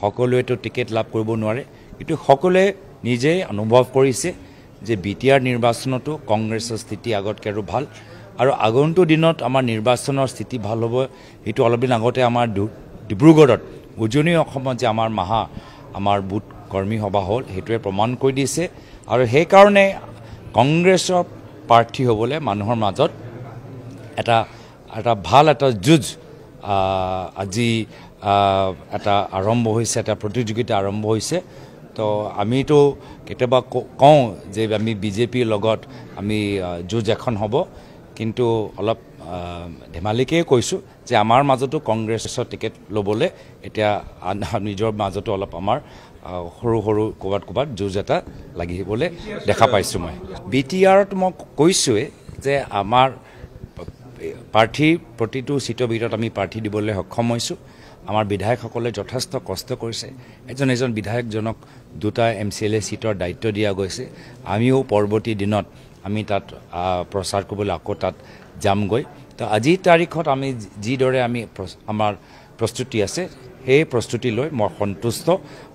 সকলোৱেতো ticket লাভ কৰিব নোৱাৰে কিন্তু সকলোৱে নিজে অনুভৱ কৰিছে যে বিটিআৰ নিৰ্বাচনতো কংগ্ৰেছৰ স্থিতি আগতকৈ আৰু ভাল আৰু আগন্তুক দিনত আমাৰ নিৰ্বাচনৰ স্থিতি ভাল হ'ব এইটো অলপ দিন আগতে আমাৰ ডিব্ৰুগড়ত উজনি অসমত যে আমাৰ বুথ কৰ্মী সভা হ'ল সেইটোৱে প্ৰমাণ কৰি দিছে আৰু সেইকাৰণে কংগ্ৰেছৰ প্ৰাৰ্থী হ'বলৈ মানুহৰ মাজত এটা ভাল এটা যুঁজ আজি এটা আৰম্ভ হৈছে এটা প্ৰতিযোগিতা আৰম্ভ হৈছে তো আমিতো কেতিয়াবা কওঁ যে আমি বিজেপিৰ লগত আমি যুঁজ এখন হ'ব কিন্তু অলপ ধেমালিকেই কৈছোঁ যে আমাৰ মাজতো কংগ্ৰেছৰ টিকেট ল'বলৈ এতিয়া নিজৰ মাজতো অলপ আমাৰ সৰু ক'ৰবাত যুঁজ এটা লাগিবলৈ দেখা পাইছোঁ মই বিটিআৰত মই কৈছোঁৱে যে আমাৰ প্ৰাৰ্থী প্ৰতিটো চিটৰ ভিতৰত আমি প্ৰাৰ্থী দিবলৈ সক্ষম হৈছোঁ আমাৰ বিধায়কসকলে যথেষ্ট কষ্ট কৰিছে এজন বিধায়কজনক 2টা MCLA চিটৰ দায়িত্ব দিয়া গৈছে আমিও পৰৱৰ্তী দিনত আমি তাত প্ৰচাৰ কৰিবলৈ আকৌ তাত যামগৈ তো আজিৰ তাৰিখত আমি যিদৰে আমাৰ প্ৰস্তুতি আছে সেই প্ৰস্তুতি লৈ মই সন্তুষ্ট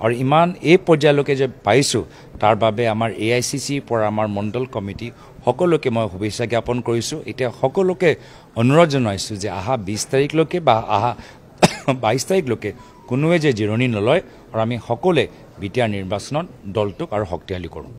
আৰু ইমান এই পৰ্যায়লৈকে যে পাইছোঁ তাৰ বাবে আমাৰ AICCৰ পৰা আমাৰ মণ্ডল কমিটি সকলোকে মই শুভেচ্ছা জ্ঞাপন কৰিছোঁ এতিয়া সকলোকে অনুৰোধ জনাইছোঁ যে আহা 20 তাৰিখলৈকে বা আহা 22 তাৰিখলৈকে কোনোৱে যে জিৰণি নলয় আৰু আমি সকলোৱে বিটিআৰ নিৰ্বাচনত দলটোক আৰু শক্তিশালী কৰোঁ